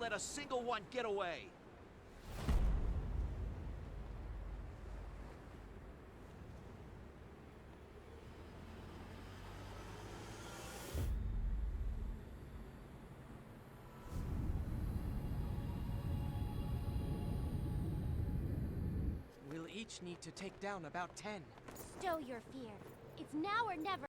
let a single one get away. We'll each need to take down about 10. Stow your fear. It's now or never.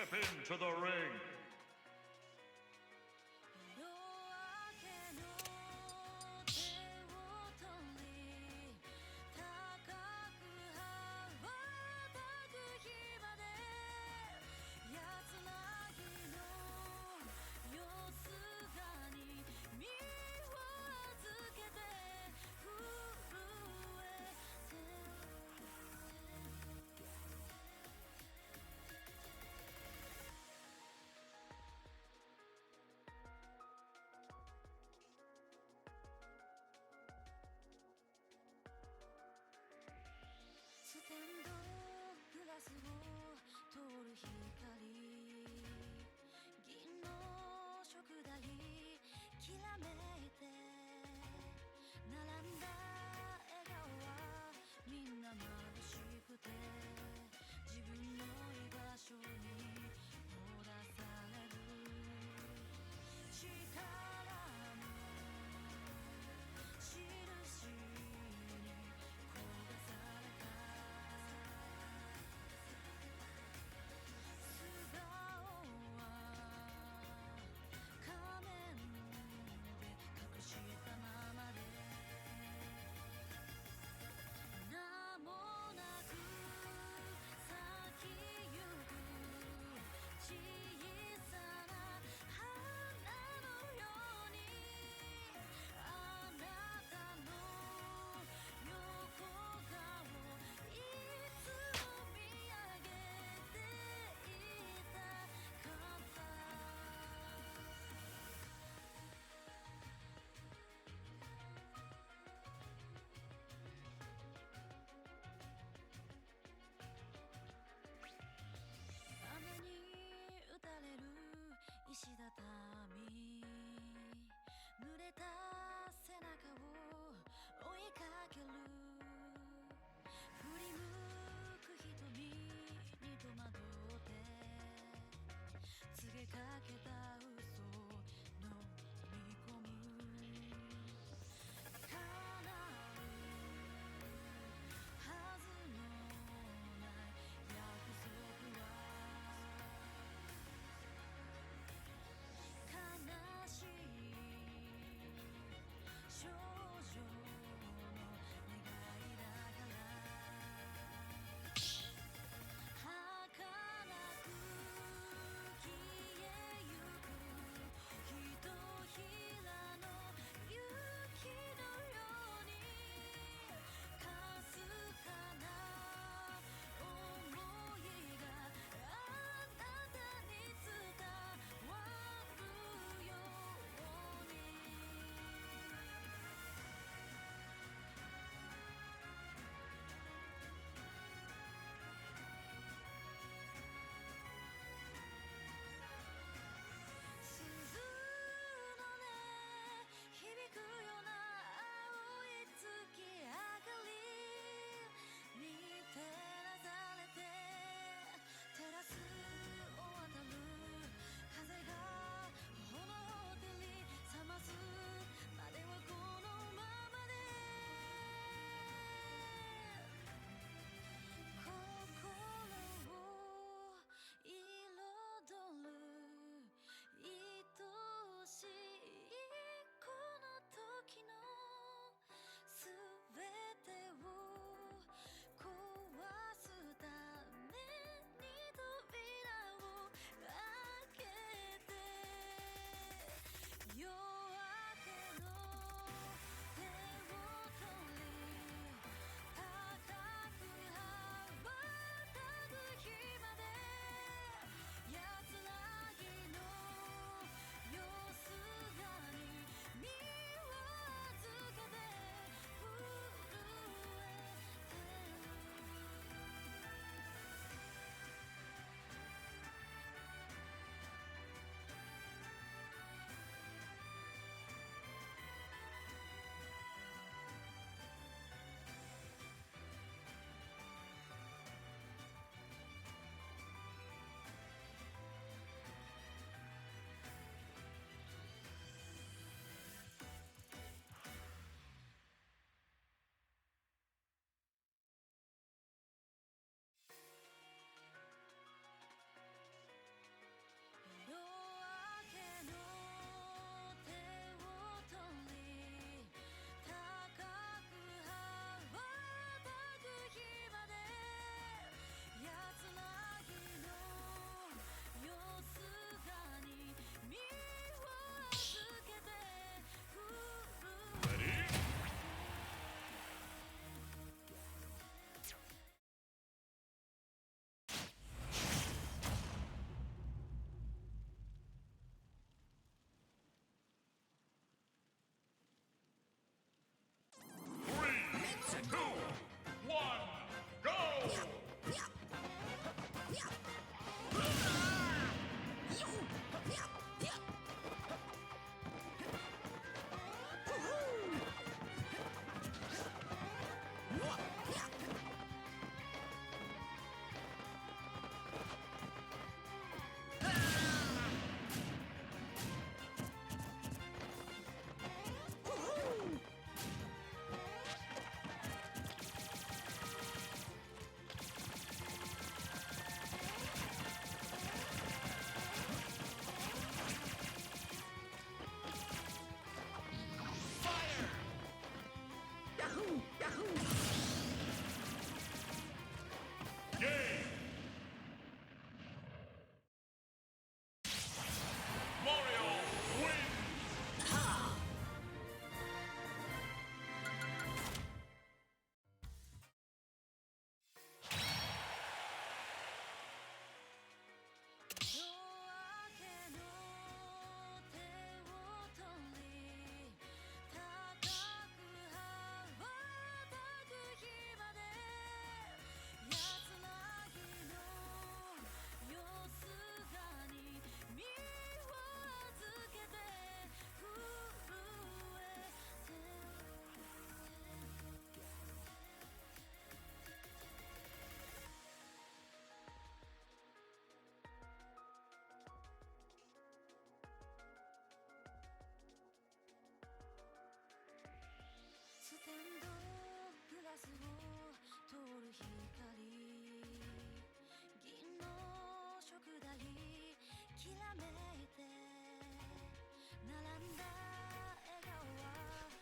step into the ring. 夜明けの手を取り高く羽ばたく日まで安らぎのよすがに身を預けて震えてステンドグラスを通る光銀の食台きらめいて並んだ笑顔はみんな眩しくて自分の居場所にほだされる力の印に焦がされた素顔は仮面で隠したままで名もなく咲きゆく小さな花のようにあなたの横顔いつも見上げていたかった雨に打たれる石畳濡れた背中を追いかける振り向く瞳に戸惑って告げかけた嘘を飲み込む叶うはずのない約束は悲しい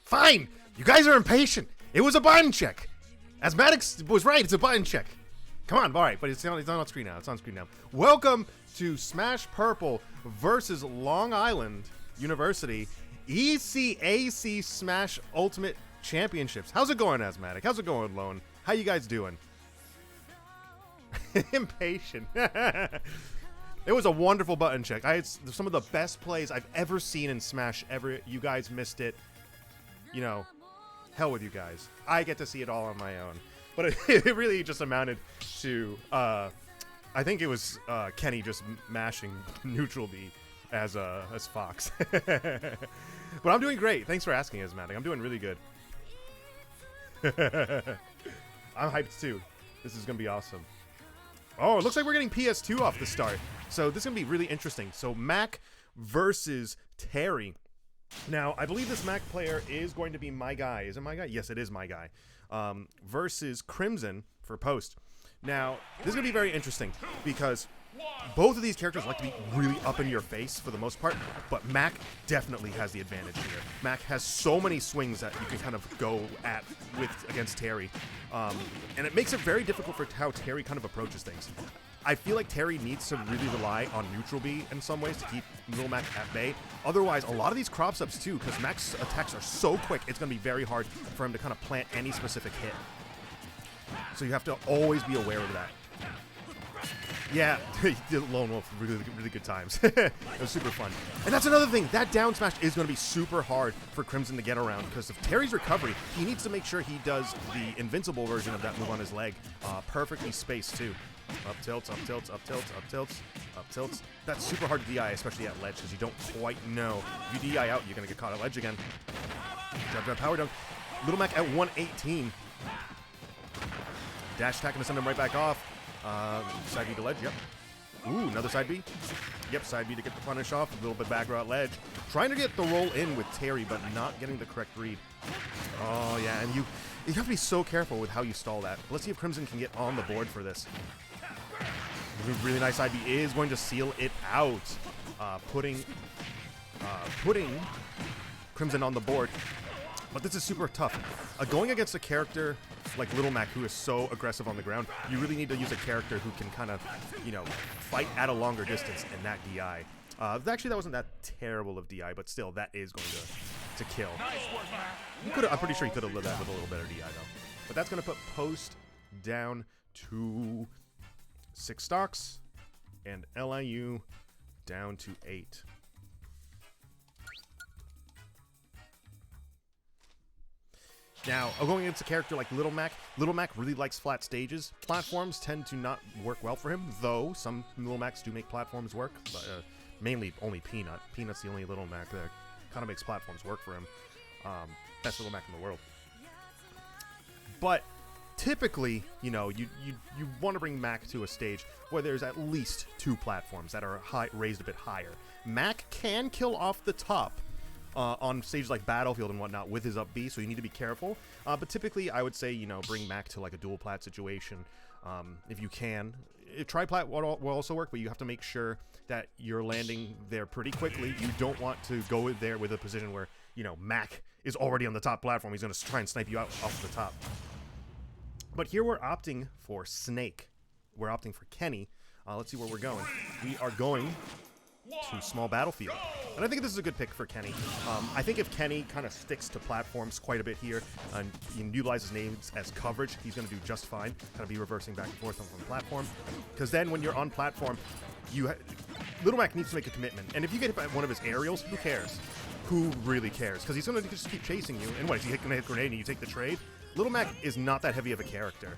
Fine! You guys are impatient. It was a button check. As Maddox was right, it's a button check. Come on, all right, but it's on screen now. It's on screen now. Welcome to Smash Purple versus Long Island University ECAC Smash Ultimate Championships. How's it going, Asthmatic? How's it going, Lone? How you guys doing? Impatient. It was a wonderful button check. I had some of the best plays I've ever seen in Smash ever. You guys missed it. You know, hell with you guys. I get to see it all on my own. But it really just amounted to, I think it was Kenny just mashing neutral B as Fox. But I'm doing great. Thanks for asking, Asthmatic. I'm doing really good. I'm hyped too. This is going to be awesome. Oh, it looks like we're getting PS2 off the start. So this is going to be really interesting. So Mac versus Terry. Now, I believe this Mac player is going to be my guy. Is it my guy? Yes, it is my guy. Versus Crimson for Post. Now, this is going to be very interesting because both of these characters like to be really up in your face for the most part, but Mac definitely has the advantage here. Mac has so many swings that you can kind of go at against Terry, and it makes it very difficult for how Terry kind of approaches things. I feel like Terry needs to really rely on neutral B in some ways to keep Little Mac at bay. Otherwise, a lot of these crops ups too, because Mac's attacks are so quick, it's going to be very hard for him to kind of plant any specific hit. So you have to always be aware of that. Yeah, he did Lone Wolf really, really good times. It was super fun. And that's another thing. That down smash is going to be super hard for Crimson to get around because of Terry's recovery. He needs to make sure he does the invincible version of that move on his leg. Perfectly spaced, too. Up tilts, up tilts, up tilts, up tilts, up tilts. That's super hard to DI, especially at ledge, because you don't quite know. If you DI out, you're going to get caught at ledge again. Jab, jab, power dunk. Little Mac at 118. Dash attack and send him right back off. Side B to ledge, yep. Ooh, another side B. Yep, side B to get the punish off. A little bit back row at ledge. Trying to get the roll in with Terry, but not getting the correct read. Oh, yeah, and you have to be so careful with how you stall that. Let's see if Crimson can get on the board for this. Really nice side B is going to seal it out. Putting Crimson on the board. But this is super tough. Going against a character like Little Mac, who is so aggressive on the ground, you really need to use a character who can kind of, you know, fight at a longer distance and that DI. Actually, that wasn't that terrible of DI, but still, that is going to kill. I'm pretty sure he could have lived that with a little better DI, though. But that's going to put Post down to 6 stocks, and LIU down to 8. Now, going against a character like Little Mac really likes flat stages. Platforms tend to not work well for him, though some Little Macs do make platforms work, but mainly only Peanut. Peanut's the only Little Mac that kind of makes platforms work for him. Best Little Mac in the world. But typically, you know, you want to bring Mac to a stage where there's at least 2 platforms that are raised a bit higher. Mac can kill off the top on stages like Battlefield and whatnot with his up B, so you need to be careful. But typically, I would say, you know, bring Mac to like a dual plat situation if you can. Tri-plat will also work, but you have to make sure that you're landing there pretty quickly. You don't want to go there with a position where, you know, Mac is already on the top platform. He's going to try and snipe you out off the top. But here we're opting for Snake. We're opting for Kenny. Let's see where we're going. We are going to Small Battlefield. And I think this is a good pick for Kenny. I think if Kenny kind of sticks to platforms quite a bit here and utilizes names as coverage, he's going to do just fine. Kind of be reversing back and forth on the platform. Because then when you're on platform, Little Mac needs to make a commitment. And if you get hit by one of his aerials, who cares? Who really cares? Because he's going to just keep chasing you. And what, is he going to hit grenade and you take the trade? Little Mac is not that heavy of a character.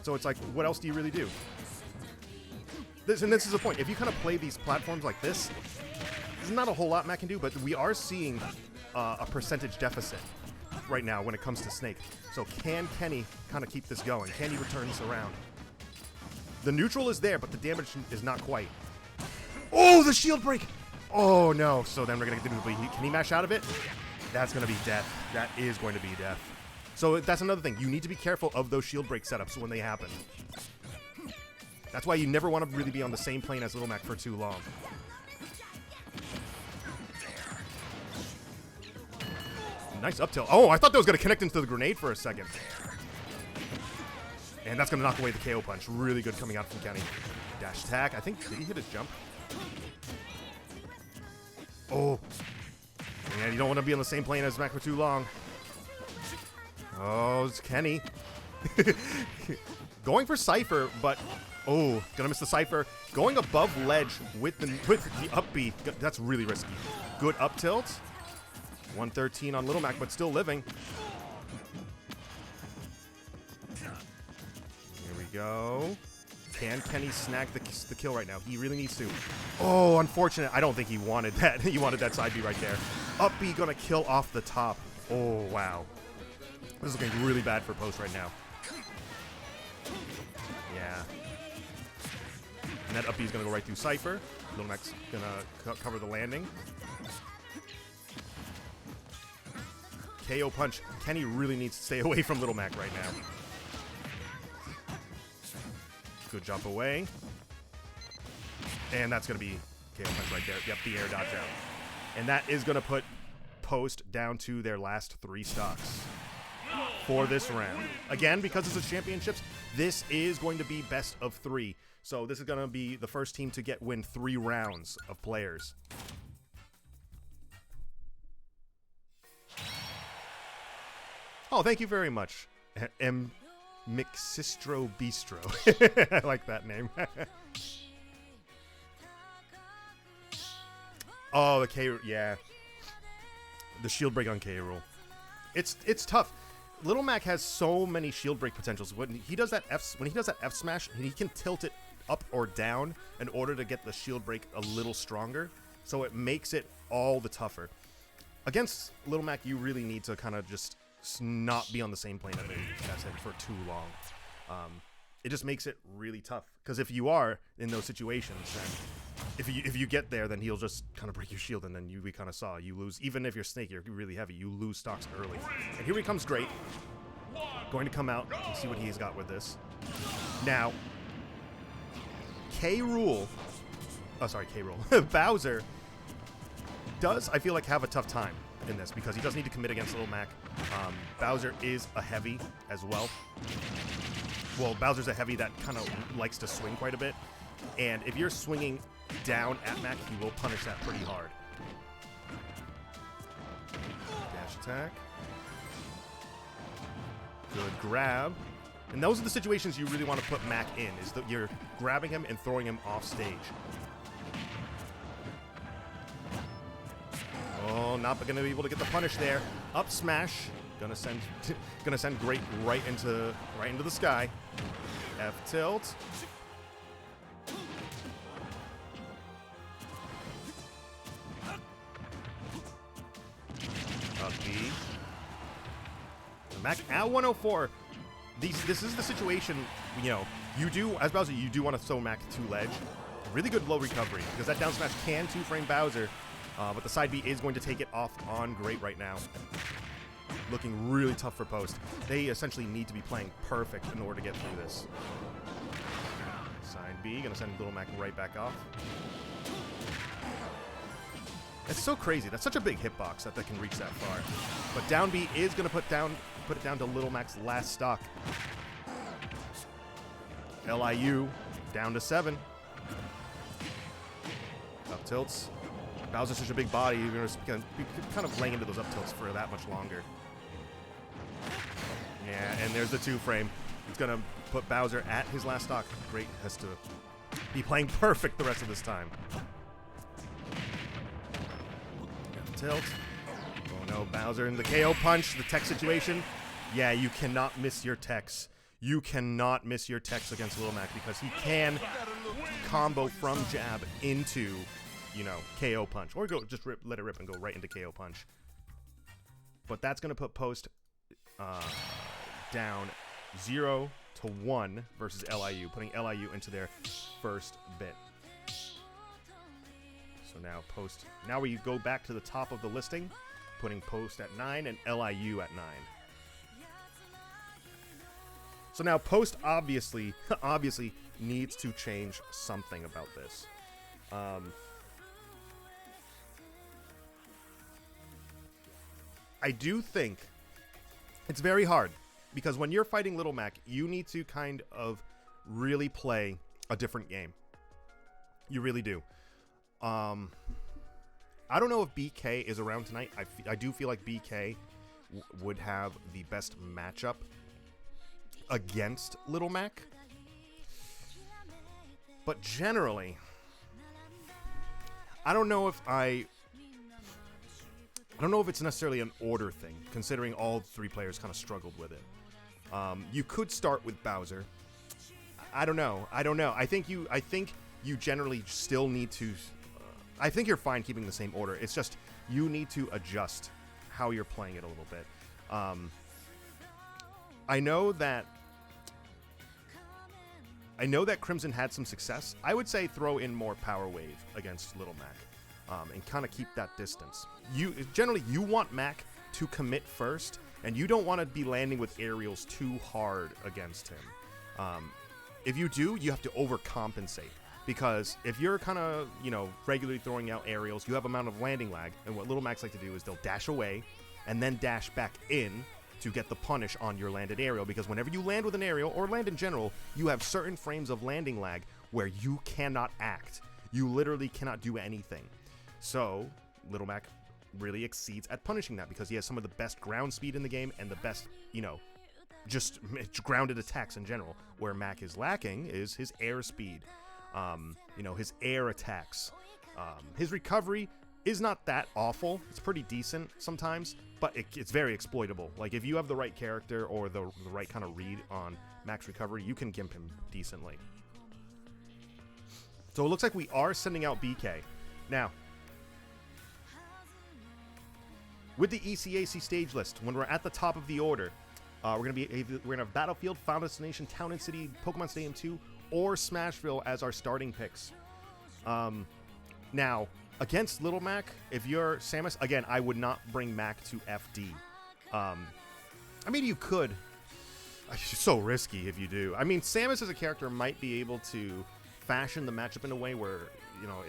So it's like, what else do you really do? This is the point. If you kind of play these platforms like this, there's not a whole lot Mac can do, but we are seeing a percentage deficit right now when it comes to Snake. So can Kenny kind of keep this going? Can he return this around? The neutral is there, but the damage is not quite. Oh, the shield break! Oh, no. So then we're going to get the neutral. Can he mash out of it? That's going to be death. That is going to be death. So that's another thing. You need to be careful of those shield break setups when they happen. That's why you never want to really be on the same plane as Little Mac for too long. Nice up tilt. Oh, I thought that was going to connect into the grenade for a second. And that's going to knock away the KO punch. Really good coming out from Kenny. Dash attack. I think, did he hit his jump? Oh. And you don't want to be on the same plane as Mac for too long. Oh, it's Kenny. Going for Cypher, but... Oh, gonna miss the Cypher. Going above ledge with the up B. That's really risky. Good up tilt. 113 on Little Mac, but still living. Here we go. Can Kenny snag the kill right now? He really needs to. Oh, unfortunate. I don't think he wanted that. He wanted that side B right there. Up B gonna kill off the top. Oh, wow. This is looking really bad for Post right now. Yeah. And that up B is gonna go right through Cypher. Little Mac's gonna cover the landing. KO punch. Kenny really needs to stay away from Little Mac right now. Good jump away. And that's going to be KO punch right there. Yep, the air dodge out. And that is going to put Post down to their last 3 stocks for this round. Again, because this is championships, this is going to be best of 3. So this is going to be the first team to win 3 rounds of players. Oh, thank you very much, M. Mixistro Bistro. I like that name. Oh, the K, yeah. The shield break on K rule. It's tough. Little Mac has so many shield break potentials. When he does that F smash, he can tilt it up or down in order to get the shield break a little stronger. So it makes it all the tougher. Against Little Mac, you really need to kind of just not be on the same plane as him for too long. It just makes it really tough, because if you are in those situations, then if you get there, then he'll just kind of break your shield, and then we kind of saw you lose. Even if you're Snake, you're really heavy, you lose stocks early. And here he comes, Great, going to come out and see what he's got with this. Now, K Rule Bowser does, I feel like, have a tough time in this, because he does need to commit against Little Mac. Bowser is a heavy as well. Well, Bowser's a heavy that kind of likes to swing quite a bit, and if you're swinging down at Mac, he will punish that pretty hard. Dash attack. Good grab. And those are the situations you really want to put Mac in, is that you're grabbing him and throwing him off stage. Oh, not going to be able to get the punish there. Up smash. Gonna send Great right into the sky. F tilt. Up B. Mac at 104. This is the situation, you know, you do, as Bowser, you do want to throw Mac to ledge. Really good low recovery, because that down smash can 2-frame Bowser. But the side B is going to take it off on Great right now. Looking really tough for Post. They essentially need to be playing perfect in order to get through this. Side B, gonna send Little Mac right back off. It's so crazy. That's such a big hitbox that they can reach that far. But down B is gonna put it down to Little Mac's last stock. LIU down to 7. Up tilts. Bowser's such a big body, you're going to be kind of laying into those up tilts for that much longer. Yeah, and there's the 2-frame. It's going to put Bowser at his last stock. Great has to be playing perfect the rest of this time. Up tilt. Oh no, Bowser in the KO punch, the tech situation. Yeah, you cannot miss your techs. You cannot miss your techs against Little Mac, because he can combo from jab into, you know, KO punch, or just let it rip and go right into KO punch. But that's going to put Post down 0-1 versus LIU, putting LIU into their first bit. So now Post, now we go back to the top of the listing, putting Post at 9 and LIU at 9. So now Post obviously needs to change something about this. I do think it's very hard because when you're fighting Little Mac, you need to kind of really play a different game. You really do. I don't know if BK is around tonight. I do feel like BK would have the best matchup against Little Mac. But generally, I don't know if it's necessarily an order thing, considering all three players kind of struggled with it. You could start with Bowser. I don't know. I think you generally still need to. I think you're fine keeping the same order. It's just you need to adjust how you're playing it a little bit. I know that Crimson had some success. I would say throw in more Power Wave against Little Mac, and kind of keep that distance. You want Mac to commit first, and you don't want to be landing with aerials too hard against him. If you do, you have to overcompensate. Because if you're kind of, regularly throwing out aerials, you have amount of landing lag. And what Little Macs like to do is they'll dash away and then dash back in to get the punish on your landed aerial. Because whenever you land with an aerial, or land in general, you have certain frames of landing lag where you cannot act. You literally cannot do anything. So, Little Mac really exceeds at punishing that because he has some of the best ground speed in the game and the best, just grounded attacks in general. Where Mac is lacking is his air speed. His air attacks. His recovery is not that awful. It's pretty decent sometimes, but it's very exploitable. Like, if you have the right character or the right kind of read on Mac's recovery, you can gimp him decently. So it looks like we are sending out BK. Now, with the ECAC stage list, when we're at the top of the order, we're gonna have Battlefield, Final Destination, Town and City, Pokemon Stadium 2, or Smashville as our starting picks. Now, against Little Mac, if you're Samus, again, I would not bring Mac to FD. I mean, you could. It's so risky if you do. I mean, Samus as a character might be able to fashion the matchup in a way where,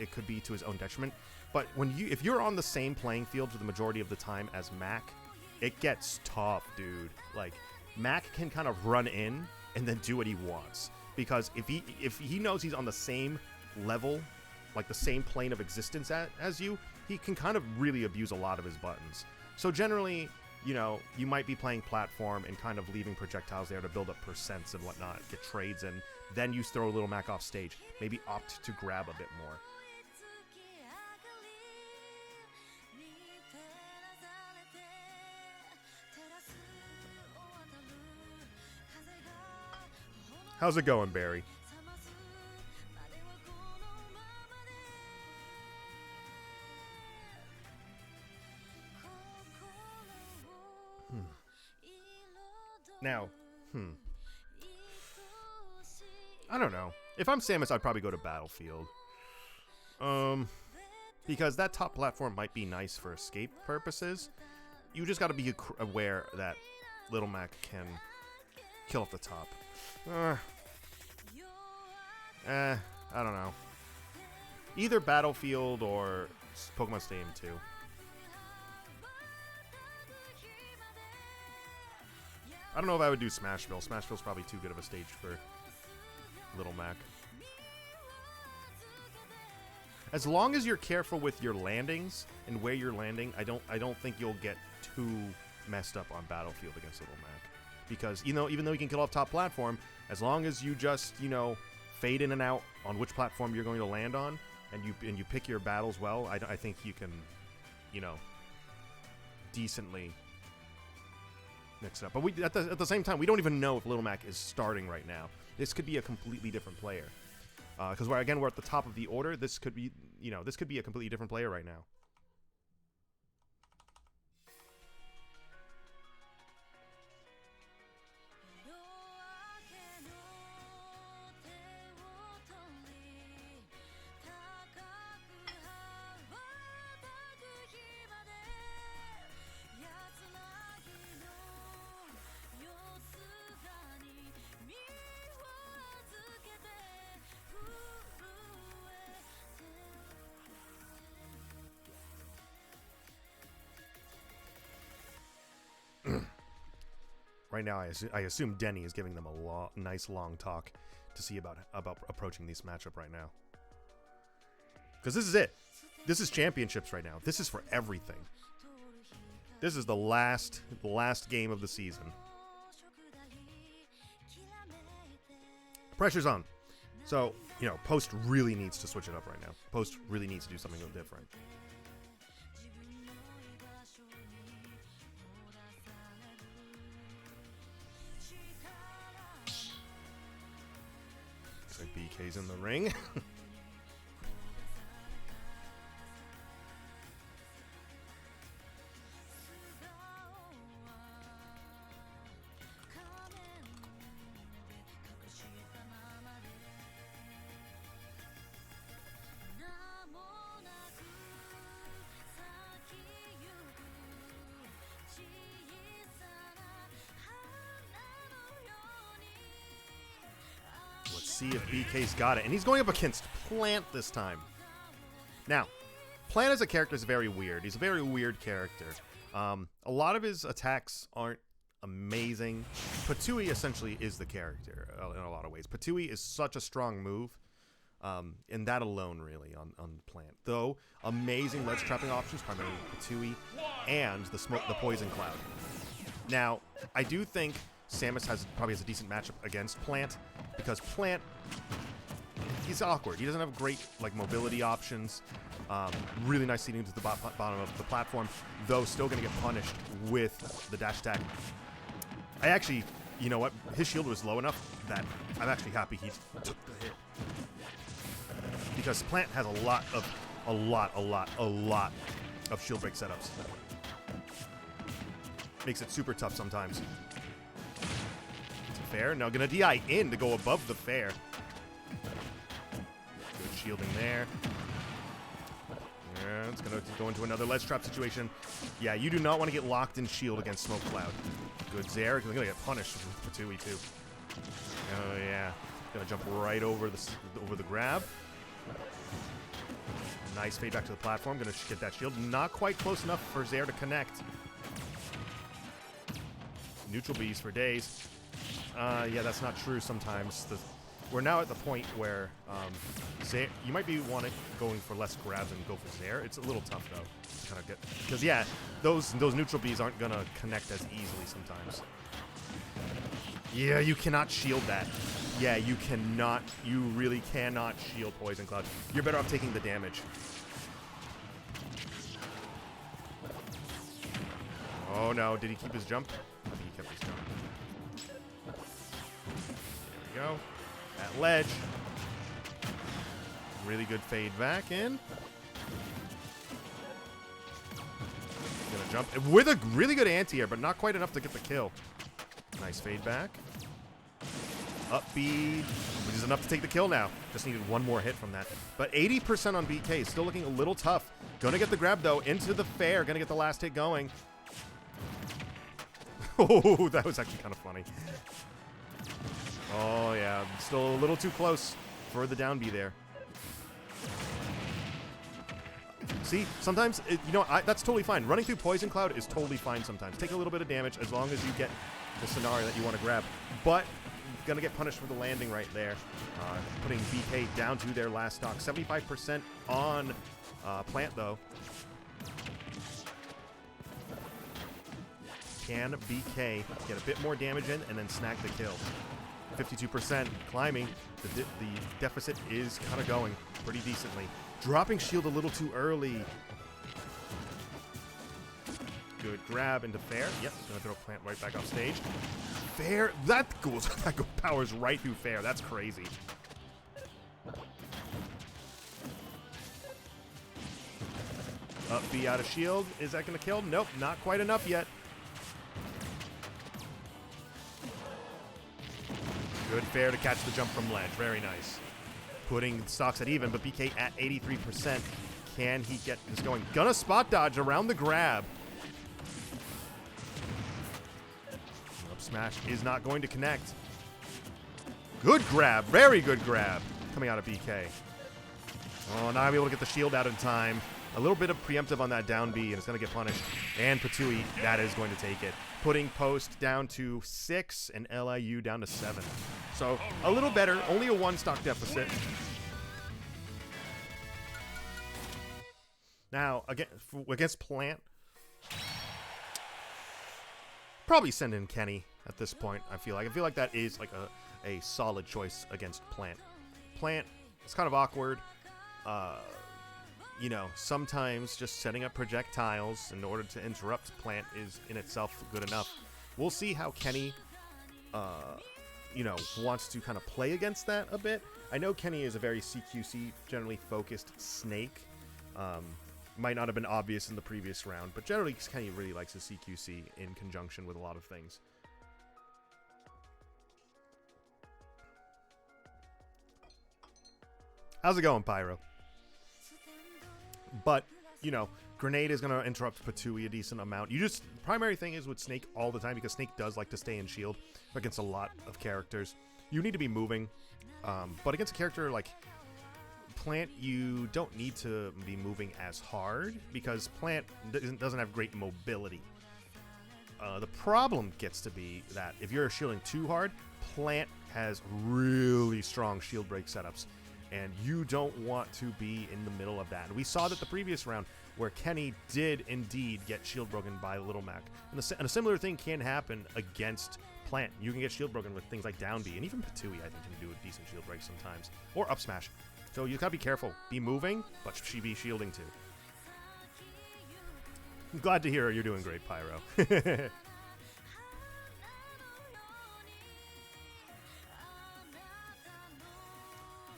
it could be to his own detriment. But if you're on the same playing field for the majority of the time as Mac, it gets tough, dude. Like, Mac can kind of run in and then do what he wants. Because if he knows he's on the same level, like the same plane of existence as you, he can kind of really abuse a lot of his buttons. So generally, you might be playing platform and kind of leaving projectiles there to build up percents and whatnot, get trades, and then you throw Little Mac off stage. Maybe opt to grab a bit more. How's it going, Barry? Now, I don't know. If I'm Samus, I'd probably go to Battlefield. Because that top platform might be nice for escape purposes. You just got to be aware that Little Mac can kill off the top. I don't know. Either Battlefield or Pokemon Stadium 2. I don't know if I would do Smashville. Smashville's probably too good of a stage for Little Mac. As long as you're careful with your landings and where you're landing, I don't think you'll get too messed up on Battlefield against Little Mac. Because, even though you can kill off top platform, as long as you just, fade in and out on which platform you're going to land on, and you pick your battles well, I think you can, decently mix it up. But at the same time, we don't even know if Little Mac is starting right now. This could be a completely different player. Because we're at the top of the order. This could be, this could be a completely different player right now. Right now, I assume Denny is giving them a nice long talk to see about approaching this matchup right now. Because this is it. This is championships right now. This is for everything. This is the last game of the season. Pressure's on. So, you know, Post really needs to switch it up right now. Post really needs to do something a little different. Looks like BK's in the ring. See if BK's got it. And he's going up against Plant this time. Now, Plant as a character is very weird. He's a very weird character. A lot of his attacks aren't amazing. Patui essentially is the character in a lot of ways. Patui is such a strong move. And that alone, really, on Plant. Though, amazing ledge trapping options, primarily Patui and the Poison Cloud. Now, I do think Samus probably has a decent matchup against Plant, because Plant, he's awkward. He doesn't have great mobility options. Really nice seating to the bottom of the platform, though still going to get punished with the dash attack. I actually, you know what? His shield was low enough that I'm actually happy he took the hit, because Plant has a lot of shield break setups. Makes it super tough sometimes. Fair. Now gonna DI in to go above the fair. Good shielding there. Yeah, it's gonna go into another ledge trap situation. Yeah, you do not want to get locked in shield against Smoke Cloud. Good Zaire. You're gonna get punished with Patui too. Oh yeah. Gonna jump right over the grab. Nice fade back to the platform. Gonna get that shield. Not quite close enough for Zaire to connect. Neutral B's for days. Yeah, that's not true sometimes. We're now at the point where Zaire, you might be going for less grabs and go for Zaire. It's a little tough, though, to kind of get... Because, yeah, those neutral Bs aren't going to connect as easily sometimes. Yeah, you cannot shield that. Yeah, you cannot. You really cannot shield Poison Cloud. You're better off taking the damage. Oh, no. Did he keep his jump? He kept his jump. Go. That ledge. Really good fade back in. Gonna jump with a really good anti-air, but not quite enough to get the kill. Nice fade back. Up B, which is enough to take the kill now. Just needed one more hit from that. But 80% on BK, still looking a little tough. Gonna get the grab though, into the fair. Gonna get the last hit going. Oh, that was actually kind of funny. Oh, yeah. Still a little too close for the down B there. See, sometimes, that's totally fine. Running through Poison Cloud is totally fine sometimes. Take a little bit of damage as long as you get the scenario that you want to grab. But, going to get punished for the landing right there. Putting BK down to their last stock. 75% on Plant, though. Can BK get a bit more damage in and then snag the kill? 52% climbing. The deficit is kind of going pretty decently. Dropping shield a little too early. Good grab into fair. Yep, gonna throw Plant right back off stage. Fair, that powers right through fair. That's crazy. Up B out of shield. Is that gonna kill? Nope, not quite enough yet. Good fair to catch the jump from ledge. Very nice. Putting stocks at even, but BK at 83%. Can he get this going? Gonna spot dodge around the grab. Up smash is not going to connect. Good grab. Very good grab coming out of BK. Oh, now I'm able to get the shield out in time. A little bit of preemptive on that down B, and it's going to get punished. And Patui, that is going to take it. Putting Post down to 6 and LIU down to 7. So, a little better. Only a 1 stock deficit. Now, against Plant, probably send in Kenny at this point, I feel like. I feel like that is like a solid choice against Plant. Plant, it's kind of awkward. You know, sometimes just setting up projectiles in order to interrupt Plant is in itself good enough. We'll see how Kenny, you know, wants to kind of play against that a bit. I know Kenny is a very CQC, generally focused Snake. Might not have been obvious in the previous round, but generally Kenny really likes his CQC in conjunction with a lot of things. How's it going, Pyro? But, you know, Grenade is going to interrupt Patui a decent amount. Primary thing is with Snake all the time, because Snake does like to stay in shield against a lot of characters. You need to be moving, but against a character like Plant, you don't need to be moving as hard, because Plant doesn't have great mobility. The problem gets to be that if you're shielding too hard, Plant has really strong shield break setups, and you don't want to be in the middle of that. And we saw that the previous round, where Kenny did indeed get shield broken by Little Mac. And a similar thing can happen against Plant. You can get shield broken with things like down B, and even Patui, I think, can do a decent shield break sometimes. Or up smash. So you gotta be careful. Be moving, but she be shielding too. I'm glad to hear you're doing great, Pyro.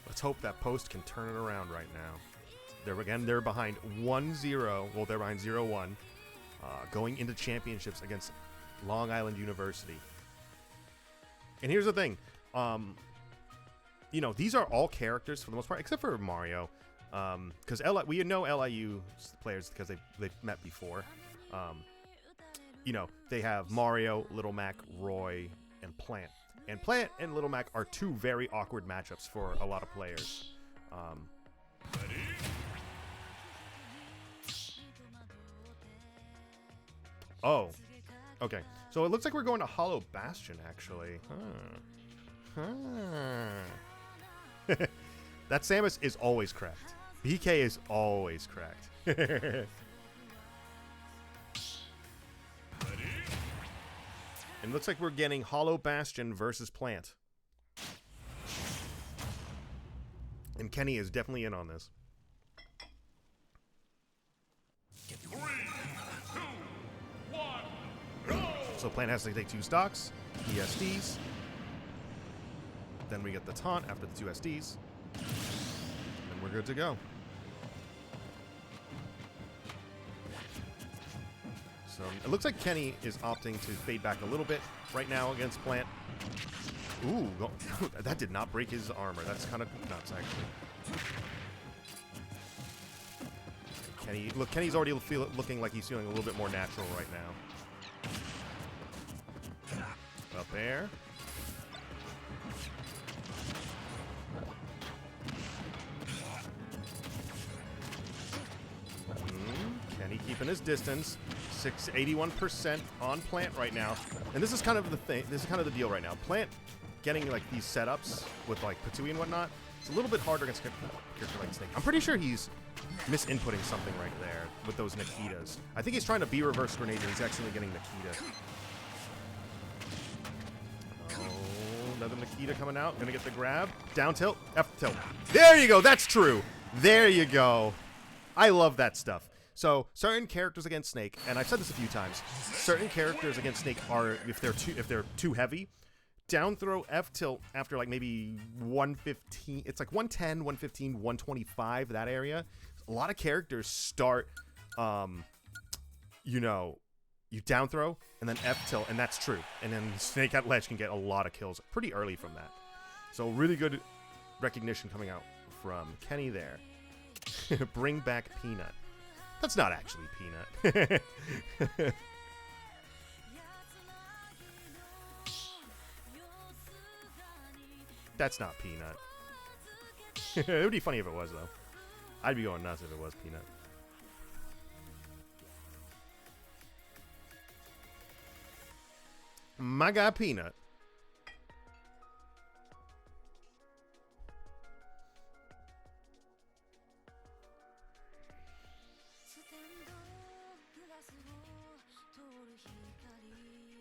Let's hope that Post can turn it around right now. They're behind 1-0. Well, they're behind 0-1. Going into championships against Long Island University. And here's the thing. You know, these are all characters for the most part, except for Mario. Because we know LIU players because they've met before. You know, they have Mario, Little Mac, Roy, and Plant. And Plant and Little Mac are two very awkward matchups for a lot of players. Oh, okay. So it looks like we're going to Hollow Bastion, actually. That Samus is always cracked. BK is always cracked. And looks like we're getting Hollow Bastion versus Plant. And Kenny is definitely in on this. 3, 2, 1, go! So Plant has to take 2 stocks, ESDs. Then we get the taunt after the 2 SDs. And we're good to go. So it looks like Kenny is opting to fade back a little bit right now against Plant. Ooh, that did not break his armor. That's kind of nuts, actually. Kenny, look, Kenny's already looking like he's feeling a little bit more natural right now. Up there. Kenny keeping his distance. 81% on Plant right now. And this is kind of the thing. This is kind of the deal right now. Plant getting like these setups with like Patui and whatnot. It's a little bit harder against a character like Snake. I'm pretty sure he's misinputting something right there with those Nikitas. I think he's trying to be reverse grenade and he's actually getting Nikita. Oh, another Nikita coming out. Gonna get the grab. Down tilt. F tilt. There you go. That's true. There you go. I love that stuff. So certain characters against Snake, and I've said this a few times, certain characters against Snake are, if they're too heavy, down throw F tilt after like maybe 115, it's like 110, 115, 125, that area. A lot of characters start, you know, you down throw and then F tilt, and that's true. And then Snake at ledge can get a lot of kills pretty early from that. So really good recognition coming out from Kenny there. Bring back Peanut. That's not actually Peanut. That's not Peanut. It would be funny if it was, though. I'd be going nuts if it was Peanut. My guy Peanut.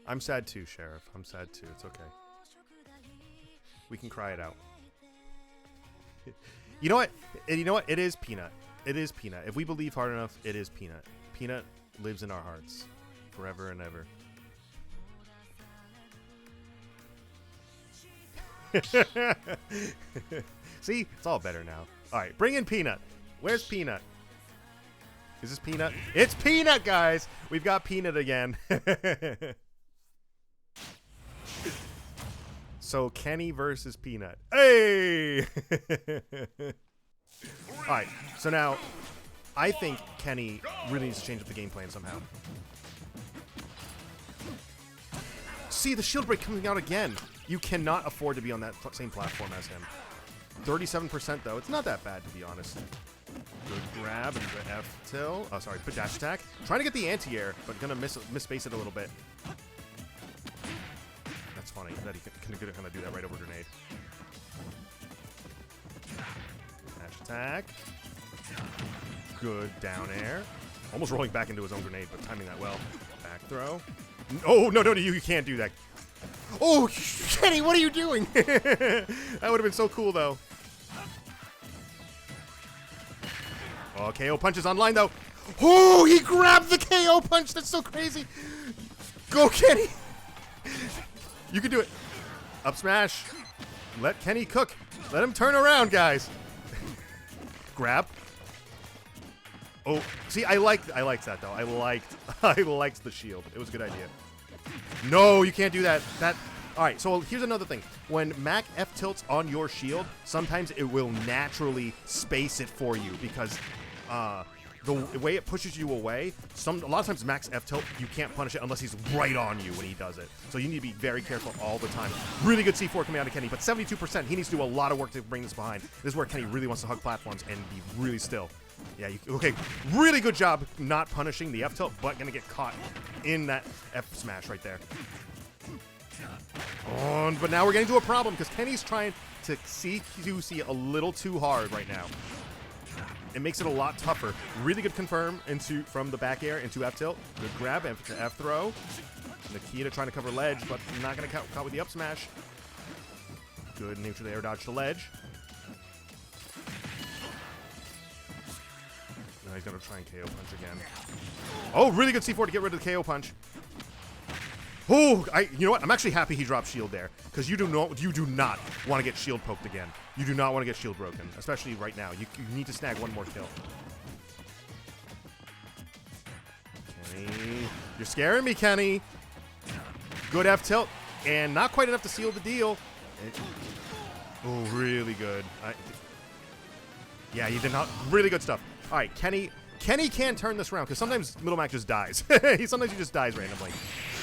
I'm sad too, Sheriff. I'm sad too. It's okay. We can cry it out. You know what? You know what? It is Peanut. It is Peanut. If we believe hard enough, it is Peanut. Peanut lives in our hearts forever and ever. See? It's all better now. All right, bring in Peanut. Where's Peanut? Is this Peanut? It's Peanut, guys! We've got Peanut again. So, Kenny versus Peanut. Hey! Alright, so now, I think Kenny really needs to change up the game plan somehow. See, the shield break coming out again. You cannot afford to be on that same platform as him. 37% though. It's not that bad, to be honest. Good grab and the F-tilt. Oh, sorry, dash attack. Trying to get the anti-air, but gonna miss-space it a little bit. That's funny that he can kind of do that right over grenade. Dash attack. Good down air. Almost rolling back into his own grenade, but timing that well. Back throw. Oh, no, you can't do that. Oh, Kenny, what are you doing? That would have been so cool, though. Oh, KO punch is online, though. Oh, he grabbed the KO punch. That's so crazy. Go, Kenny. You can do it. Up smash. Let Kenny cook. Let him turn around, guys. Grab. Oh, see, I liked that, though. I liked the shield. It was a good idea. No, you can't do that. All right, so here's another thing. When Mac F tilts on your shield, sometimes it will naturally space it for you because the way it pushes you away, a lot of times Mac's F tilt, you can't punish it unless he's right on you when he does it. So you need to be very careful all the time. Really good C4 coming out of Kenny, but 72%, he needs to do a lot of work to bring this behind. This is where Kenny really wants to hug platforms and be really still. Yeah, okay, really good job not punishing the F tilt, but gonna get caught in that F smash right there. But now we're getting to a problem because Kenny's trying to CQC a little too hard right now. It makes it a lot tougher. Really good confirm from the back air into F tilt. Good grab and F throw. Nikita trying to cover ledge, but not gonna caught with the up smash. Good neutral air dodge to ledge. Now he's gonna try and KO punch again. Oh, really good C4 to get rid of the KO punch. Oh, you know what? I'm actually happy he dropped shield there because you do not want to get shield poked again. You do not want to get shield broken, especially right now. You need to snag one more kill. Kenny, you're scaring me, Kenny. Good F tilt and not quite enough to seal the deal. Oh, really good. Yeah, you did not. Really good stuff. All right, Kenny can turn this around because sometimes Middle Mac just dies. Sometimes he just dies randomly.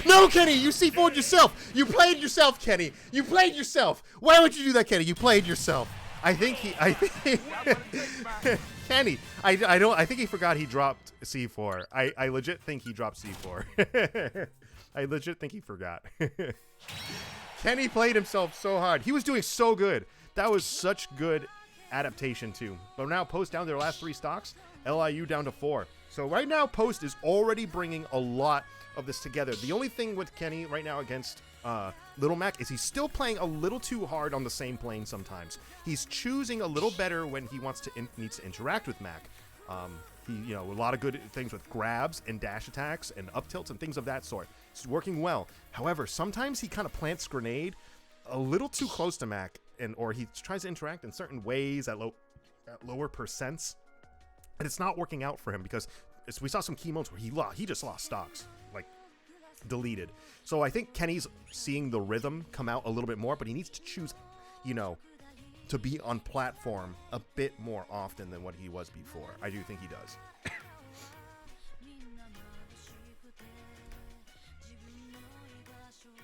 No, Kenny, you C4'd yourself. You played yourself, Kenny. You played yourself. Why would you do that, Kenny? You played yourself. Kenny, I think he forgot he dropped C4. I legit think he dropped C4. I legit think he forgot. Kenny played himself so hard. He was doing so good. That was such good adaptation too. But now Post down to their last 3 stocks. LIU down to 4. So right now Post is already bringing a lot of this together. The only thing with Kenny right now against Little Mac is he's still playing a little too hard on the same plane sometimes. He's choosing a little better when he needs to interact with Mac. A lot of good things with grabs and dash attacks and up tilts and things of that sort. It's working well. However, sometimes he kind of plants grenade a little too close to Mac, or he tries to interact in certain ways at lower percents, and it's not working out for him because we saw some key moments where he just lost stocks, like deleted. So I think Kenny's seeing the rhythm come out a little bit more, but he needs to choose, to be on platform a bit more often than what he was before. I do think he does.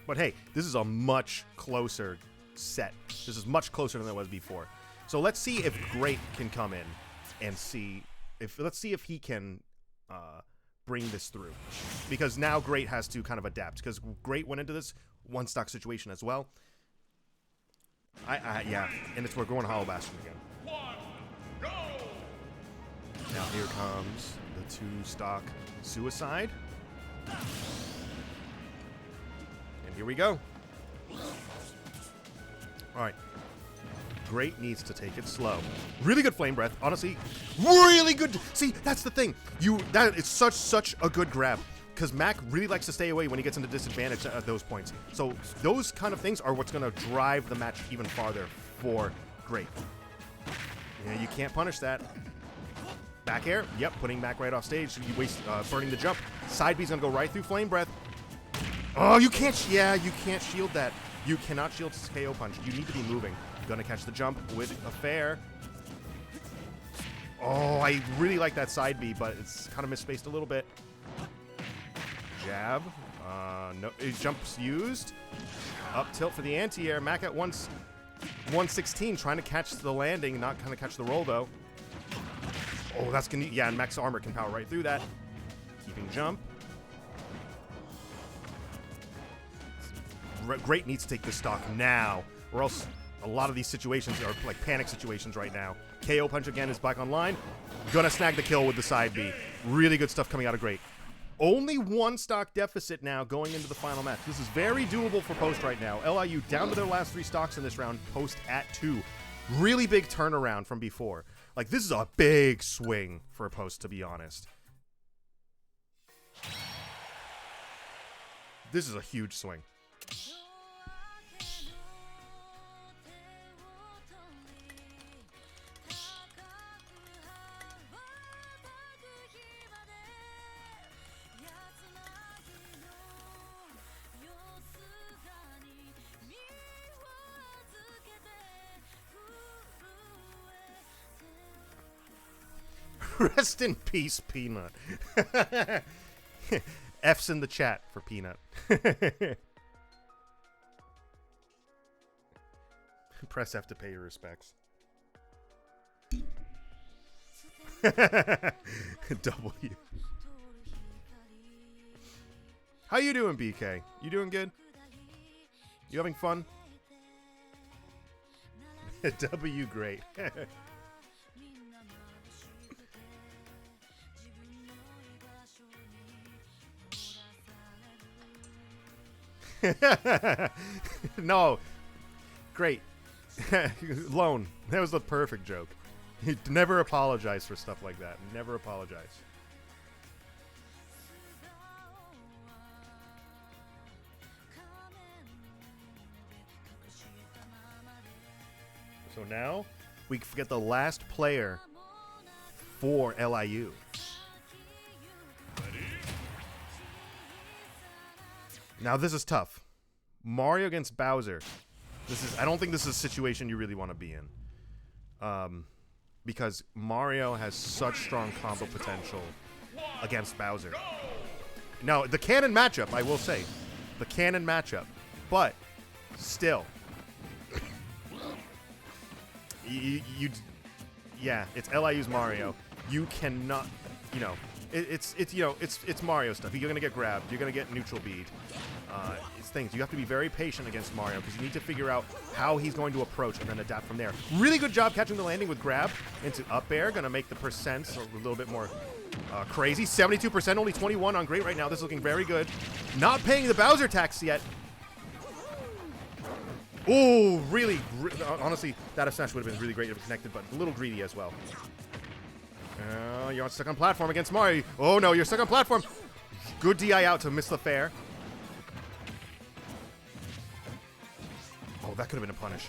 But hey, this is a much closer set. This is much closer than it was before. So let's see if Great can come in. and let's see if he can bring this through, because now Great has to kind of adapt, because Great went into this one stock situation as well. Yeah, and we're going Hollow Bastion again. Now here comes the 2-stock Suicide. And here we go. Alright. Great needs to take it slow. Really good Flame Breath. Honestly, really good. See, that's the thing. It's such a good grab. Because Mac really likes to stay away when he gets into disadvantage at those points. So those kind of things are what's going to drive the match even farther for Great. Yeah, you can't punish that. Back air. Yep, putting Mac right off stage. You waste burning the jump. Side B's going to go right through Flame Breath. Oh, you can't. Yeah, you can't shield that. You cannot shield KO punch. You need to be moving. Gonna catch the jump with a fair. Oh, I really like that side B, but it's kind of misspaced a little bit. Jab. No, jumps used. Up tilt for the anti-air. Mac at 116, trying to catch the landing, not kind of catch the roll though. Oh, that's gonna, yeah, and Mac's armor can power right through that. Keeping jump. Great needs to take this stock now, or else a lot of these situations are like panic situations right now. KO punch again is back online. Gonna snag the kill with the side B. Really good stuff coming out of Great. Only 1 stock deficit now going into the final match. This is very doable for Post right now. LIU down to their last 3 stocks in this round. Post at 2. Really big turnaround from before. Like, this is a big swing for Post, to be honest. This is a huge swing. Rest in peace, Peanut. F's in the chat for Peanut. Press F to pay your respects. W. How you doing, BK? You doing good? You having fun? W, great. No. Great. Lone. That was the perfect joke. You never apologize for stuff like that. Never apologize. So now we get the last player for LIU. Now this is tough. Mario against Bowser. I don't think this is a situation you really want to be in. Because Mario has such strong combo potential against Bowser. Now, the canon matchup, I will say. The canon matchup. But, still. Yeah, it's LIU's Mario. You cannot, it's Mario stuff. You're gonna get grabbed. You're gonna get neutral bead. It's things. You have to be very patient against Mario because you need to figure out how he's going to approach and then adapt from there. Really good job catching the landing with grab into up air. Gonna make the percents a little bit more crazy. 72%, only 21 on Great right now. This is looking very good. Not paying the Bowser tax yet. Oh, really, honestly, that F smash would have been really great if it connected, but a little greedy as well. You're stuck on platform against Mario. Oh no, you're stuck on platform. Good DI out to miss the fair. Oh, that could have been a punish.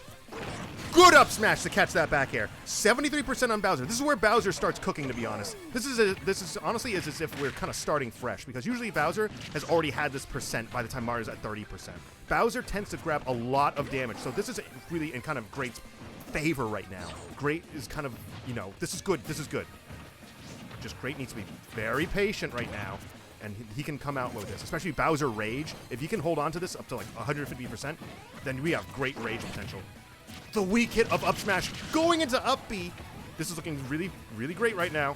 Good up smash to catch that back air. 73% on Bowser. This is where Bowser starts cooking, to be honest. This is honestly as if we're kind of starting fresh, because usually Bowser has already had this percent by the time Mario's at 30%. Bowser tends to grab a lot of damage, so this is really in kind of Great's favor right now. Great is kind of, this is good. This is good. Just Great needs to be very patient right now, and he can come out with this, especially Bowser Rage. If he can hold on to this up to like 150%, then we have great Rage potential. The weak hit of up smash going into up B. This is looking really, really great right now.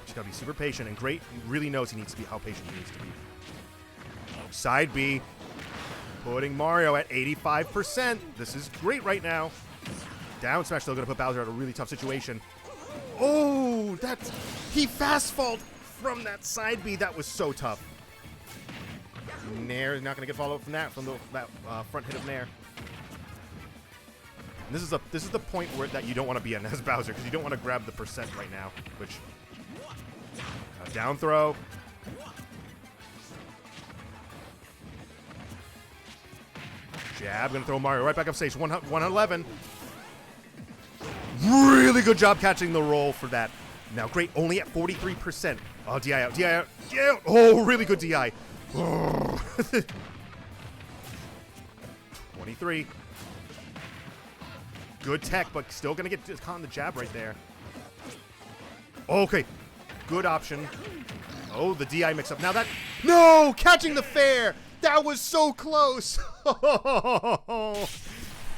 Just gotta be super patient, and Great really knows he needs to be how patient he needs to be. Side B, putting Mario at 85%. This is great right now. Down smash still gonna put Bowser at a really tough situation. Oh, that's he fast fault from that side B. That was so tough. Nair is not gonna get followed up from that front hit of Nair. And this is the point where that you don't want to be in as Bowser, because you don't want to grab the percent right now. Which down throw. Jab, gonna throw Mario right back up stage. 111. Really good job catching the roll for that. Now Great only at 43%. Oh, DI out, DI out, DI out. Oh, really good DI. 23. Good tech, but still gonna get caught on the jab right there. Okay, good option. Oh, the DI mix up. Now that, no, catching the fair. That was so close.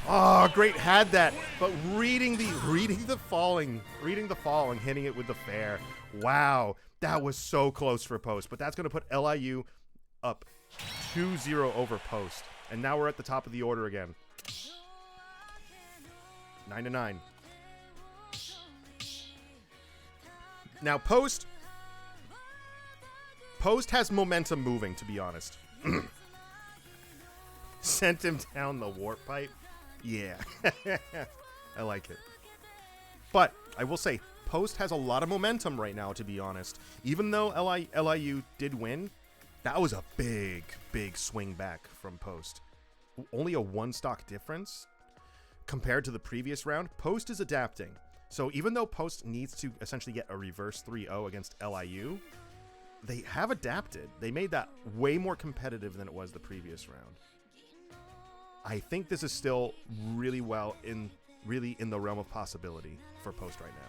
Oh, Great had that, but reading the fall and hitting it with the fair. Wow, that was so close for Post, but that's going to put LIU up 2-0 over Post, and now we're at the top of the order again. 9-9. Now Post has momentum moving, to be honest. Sent him down the warp pipe. Yeah. I like it. But I will say, Post has a lot of momentum right now, to be honest. Even though LIU did win, that was a big, big swing back from Post. Only a one stock difference compared to the previous round. Post is adapting. So even though Post needs to essentially get a reverse 3-0 against LIU, they have adapted. They made that way more competitive than it was the previous round. I think this is still really in the realm of possibility for Post right now.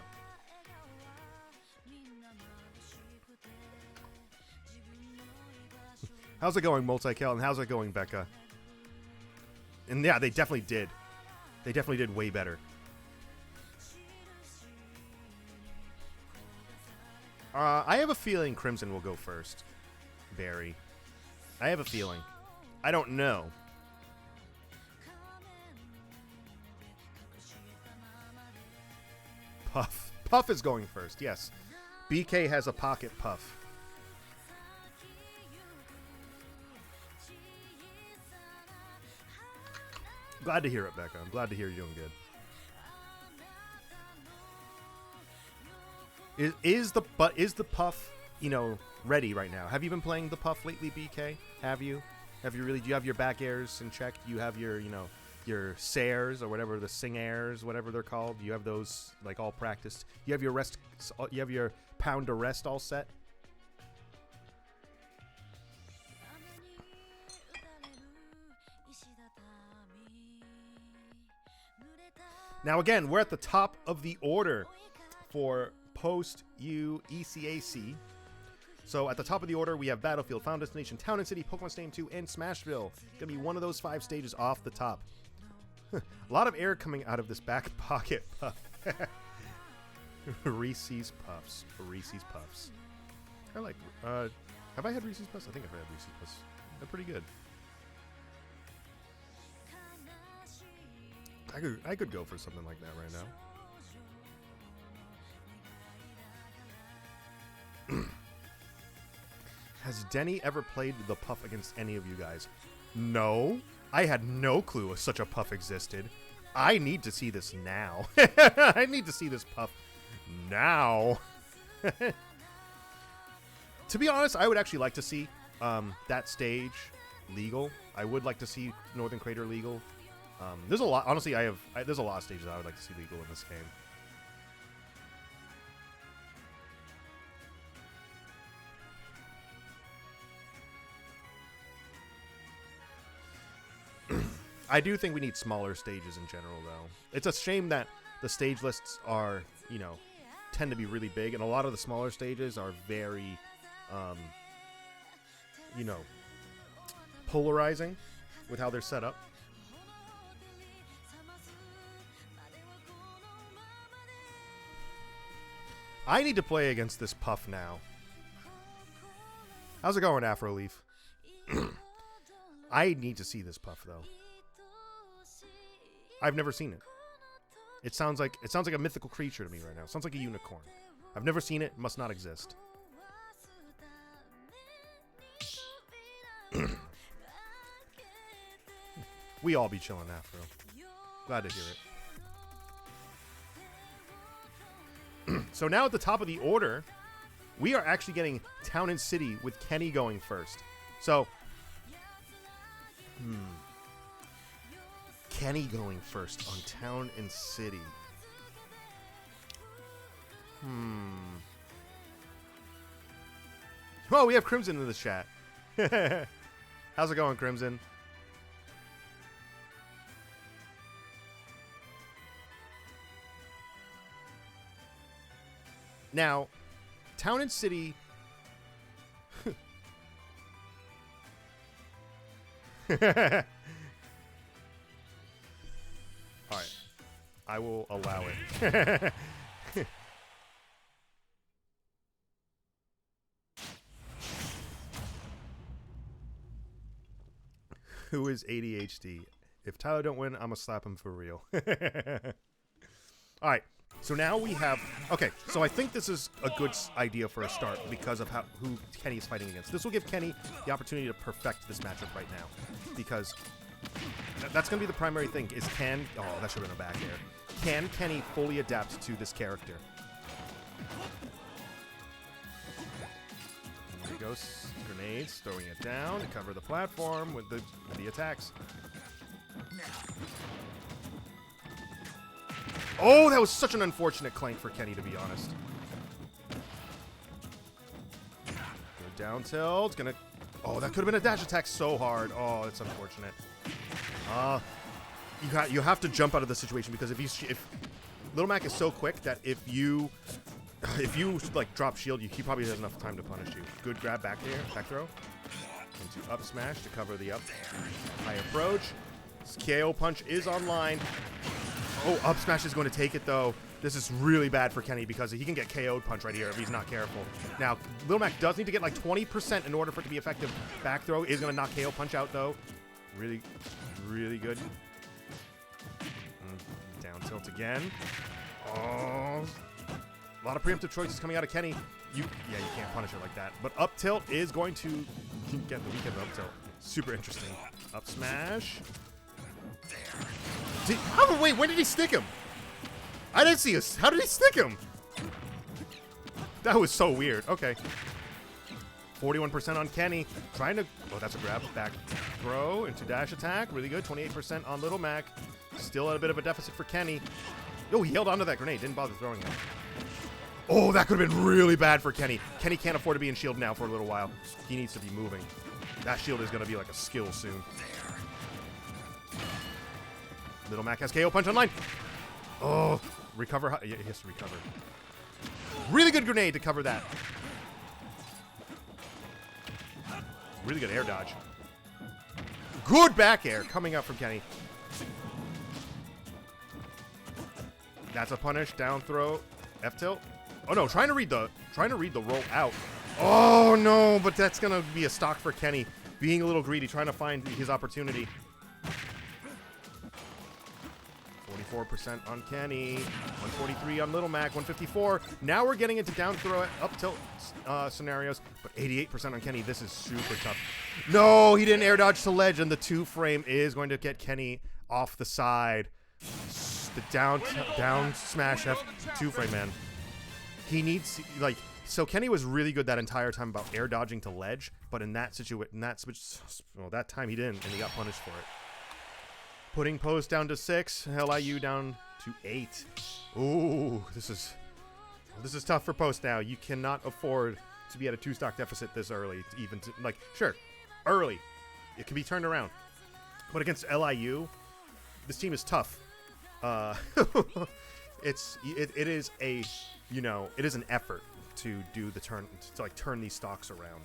How's it going, Multi-Kel? And how's it going, Becca? And yeah, they definitely did. They definitely did way better. I have a feeling Crimson will go first. Barry. I have a feeling. I don't know. Puff. Puff is going first, yes. BK has a pocket Puff. Glad to hear it, Becca. I'm glad to hear you're doing good. Is the Puff, ready right now? Have you been playing the Puff lately, BK? Have you? Do you have your back airs in check? Do you have your, your Sares or whatever, the Sing Airs, whatever they're called? Do you have those like all practiced? You have your rest, you have your pound to rest all set? Now again, we're at the top of the order for Post U ECAC. So at the top of the order, we have Battlefield, Final Destination, Town and City, Pokemon Stadium 2, and Smashville. Gonna be one of those 5 stages off the top. A lot of air coming out of this back pocket puff. Reese's Puffs. Reese's Puffs. I like. Have I had Reese's Puffs? I think I've had Reese's Puffs. They're pretty good. I could go for something like that right now. Has Denny ever played the Puff against any of you guys? No. I had no clue such a Puff existed. I need to see this now. I need to see this Puff now. To be honest, I would actually like to see that stage legal. I would like to see Northern Crater legal. There's a lot. Honestly, there's a lot of stages I would like to see legal in this game. I do think we need smaller stages in general, though. It's a shame that the stage lists are, tend to be really big, and a lot of the smaller stages are very, polarizing with how they're set up. I need to play against this Puff now. How's it going, Afro Leaf? I need to see this Puff though. I've never seen it. It sounds like a mythical creature to me right now. It sounds like a unicorn. I've never seen it. Must not exist. We all be chilling, Afro. Glad to hear it. So now at the top of the order, we are actually getting Town and City with Kenny going first. So, Kenny going first on Town and City. Oh, we have Crimson in the chat. How's it going, Crimson? Now, Town and City. All right, I will allow it. Who is ADHD? If Tyler don't win, I'm gonna slap him for real. All right. So now we have... Okay, so I think this is a good idea for a start because of who Kenny is fighting against. This will give Kenny the opportunity to perfect this matchup right now. Because that's going to be the primary thing, is can... Oh, that should have been a back air. Can Kenny fully adapt to this character? There he goes. Grenades, throwing it down to cover the platform with the attacks. Oh, that was such an unfortunate clank for Kenny, to be honest. Good down tilt. Gonna... Oh, that could have been a dash attack so hard. Oh, that's unfortunate. You have to jump out of the situation because if Little Mac is so quick that if you like drop shield, he probably has enough time to punish you. Good grab back throw. Into up smash to cover the up. High approach. His KO punch is online. Oh, up smash is going to take it, though. This is really bad for Kenny because he can get KO'd punch right here if he's not careful. Now, Lil Mac does need to get like 20% in order for it to be effective. Back throw is going to knock KO punch out, though. Really, really good. Down tilt again. Oh, a lot of preemptive choices coming out of Kenny. You can't punish it like that. But up tilt is going to get the weekend up tilt. Super interesting. Up smash. Wait, when did he stick him? I didn't see us. How did he stick him? That was so weird. Okay. 41% on Kenny. Trying to... Oh, that's a grab. Back throw into dash attack. Really good. 28% on Little Mac. Still at a bit of a deficit for Kenny. Oh, he held onto that grenade. Didn't bother throwing it. Oh, that could have been really bad for Kenny. Kenny can't afford to be in shield now for a little while. He needs to be moving. That shield is going to be like a skill soon. Little Mac has KO punch online. Oh, recover. Yeah, he has to recover. Really good grenade to cover that. Really good air dodge. Good back air coming up from Kenny. That's a punish. Down throw. F tilt. Oh no, trying to read the roll out. Oh no, but that's gonna be a stock for Kenny. Being a little greedy, trying to find his opportunity. 44% on Kenny, 143 on Little Mac, 154. Now we're getting into down throw, up tilt scenarios, but 88% on Kenny. This is super tough. No, he didn't air dodge to ledge, and the 2-frame is going to get Kenny off the side. The down smash F 2-frame, man. He needs, like, so Kenny was really good that entire time about air dodging to ledge, but in that situation, that time he didn't, and he got punished for it. Putting post down to 6, LIU down to 8. Ooh, this is tough for post now. You cannot afford to be at a 2-stock deficit this early, sure, early. It can be turned around. But against LIU, this team is tough. It is an effort to do the turn, to like turn these stocks around.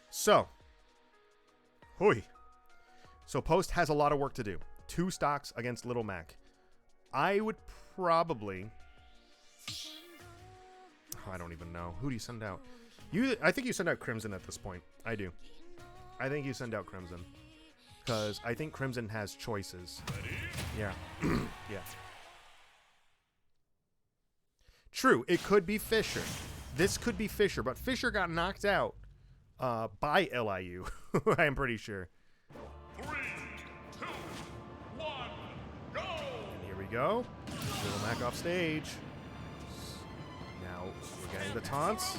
So, So Post has a lot of work to do. 2 stocks against Little Mac. I would probably... Oh, I don't even know. Who do you send out? I think you send out Crimson at this point. I do. I think you send out Crimson. Because I think Crimson has choices. Yeah. Yeah. True, it could be Fisher. This could be Fisher, but Fisher got knocked out by LIU. I am pretty sure. 3, 2, 1, go! And here we go. Little Mac off stage. Now we're getting the taunts.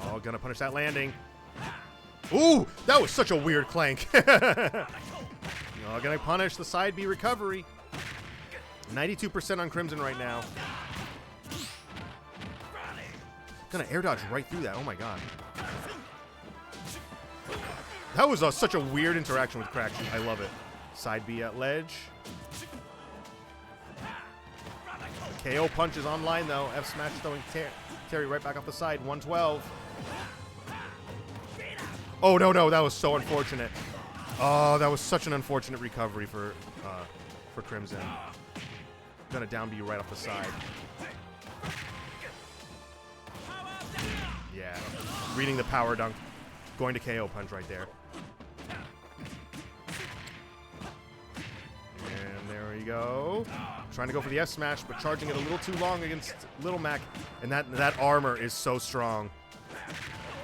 Oh, gonna punish that landing. Ooh, that was such a weird clank. Oh, gonna punish the side B recovery. 92% on Crimson right now. Gonna air dodge right through that. Oh my god. That was such a weird interaction with Crackshoot. I love it. Side B at ledge. KO punch is online though. F smash throwing Terry right back off the side. 112. Oh no, that was so unfortunate. Oh, that was such an unfortunate recovery for Crimson. Gonna down B right off the side. Yeah, reading the power dunk, going to KO punch right there. And there we go. Trying to go for the F smash, but charging it a little too long against Little Mac, and that armor is so strong.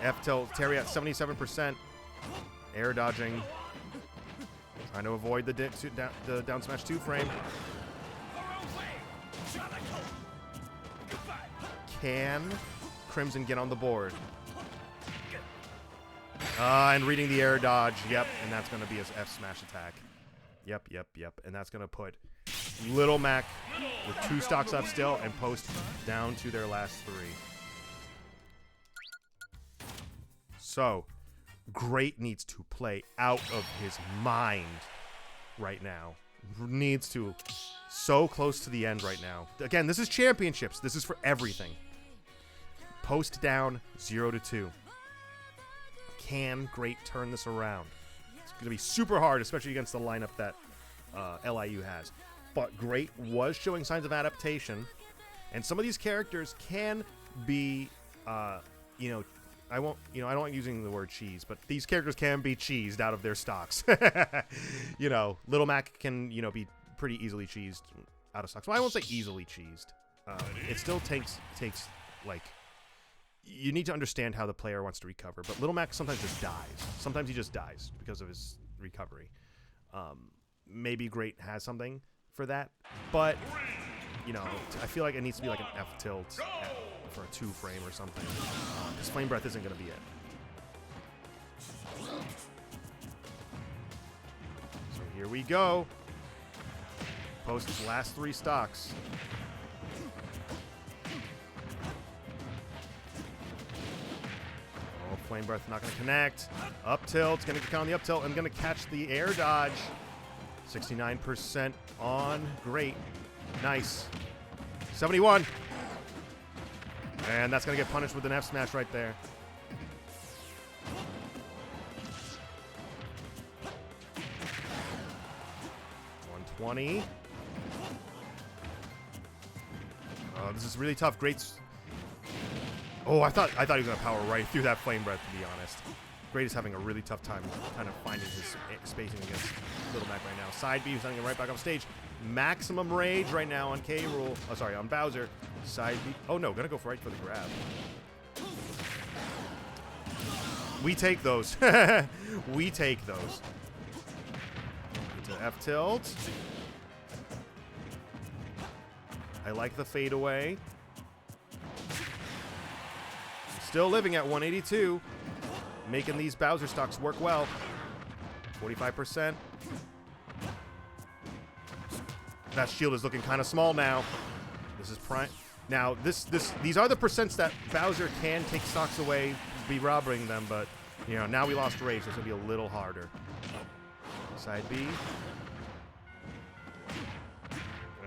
F tilt, Terry at 77%. Air dodging. Trying to avoid the down smash 2 frame. Can Crimson get on the board? And reading the air dodge. Yep, and that's going to be his F smash attack. Yep. And that's going to put Little Mac with 2 stocks up still and post down to their last 3. So, Great needs to play out of his mind right now. Needs to. So close to the end right now. Again, this is championships. This is for everything. Post down 0-2. Can Great turn this around? It's going to be super hard, especially against the lineup that LIU has. But Great was showing signs of adaptation, and some of these characters can be, I don't like using the word cheese, but these characters can be cheesed out of their stocks. Little Mac can, be pretty easily cheesed out of stocks. Well, I won't say easily cheesed. It still takes like, you need to understand how the player wants to recover. But Little Mac sometimes just dies. Sometimes he just dies because of his recovery. Maybe Great has something for that, but I feel like it needs to be like an F tilt for a 2 frame or something. Because Flame Breath isn't going to be it. So here we go. Post his last 3 stocks. Oh, Flame Breath not going to connect. Up tilt, going to count on the up tilt. I'm going to catch the air dodge. 69% on Great. Nice. 71. And that's going to get punished with an F smash right there. $120. Oh, this is really tough. Great's. Oh, I thought he was going to power right through that Flame Breath, to be honest. Great is having a really tough time kind of finding his spacing against Little Mac right now. Side B, sending him right back off stage. Maximum rage right now on K-Rool. Oh, sorry, on Bowser. Side B. Oh, no, gonna go right for the grab. We take those. We take those. Into F tilt. I like the fadeaway. Still living at 182. Making these Bowser stocks work well. 45%. That shield is looking kind of small now. This is prime. Now, these are the percents that Bowser can take stocks away, be robbing them, but, now we lost rage, so it's going to be a little harder. Side B.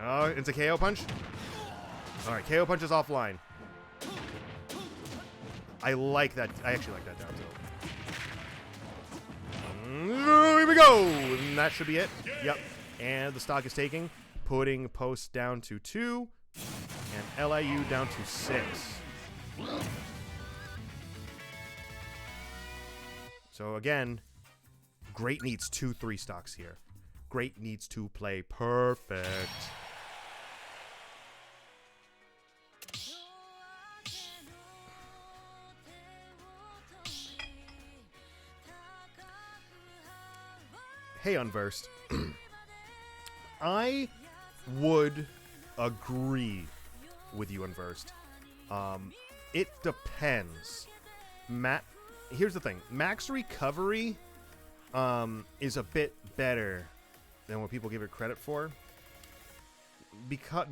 Oh, into KO punch. All right, KO punch is offline. I like that. I actually like that down tilt. Here we go. And that should be it. Yep. And the stock is taking, putting Post down to 2 and LIU down to 6. So again, Great needs 2 3 stocks here. Great needs to play perfect. Hey, Unversed. I would agree with you, Unversed. It depends. Here's the thing. Max recovery is a bit better than what people give it credit for.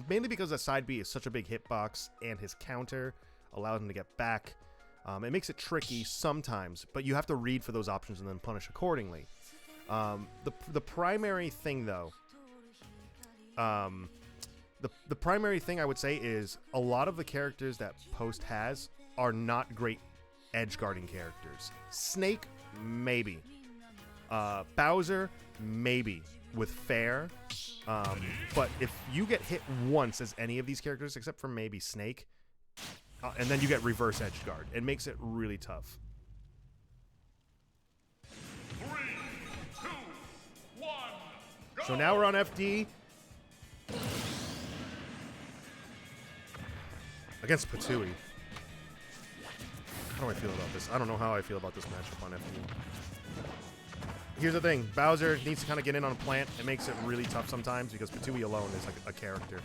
Mainly because the side B is such a big hitbox and his counter allows him to get back. It makes it tricky sometimes, but you have to read for those options and then punish accordingly. The primary thing, though, the primary thing I would say is a lot of the characters that Post has are not great edge guarding characters. Snake, maybe. Bowser, maybe. With Fair. But if you get hit once as any of these characters, except for maybe Snake, and then you get reverse edge guard, it makes it really tough. 3, 2, 1, go! So now we're on FD. Against Patui. How do I feel about this? I don't know how I feel about this matchup on FD. Here's the thing. Bowser needs to kind of get in on a plant. It makes it really tough sometimes because Patui alone is like a character.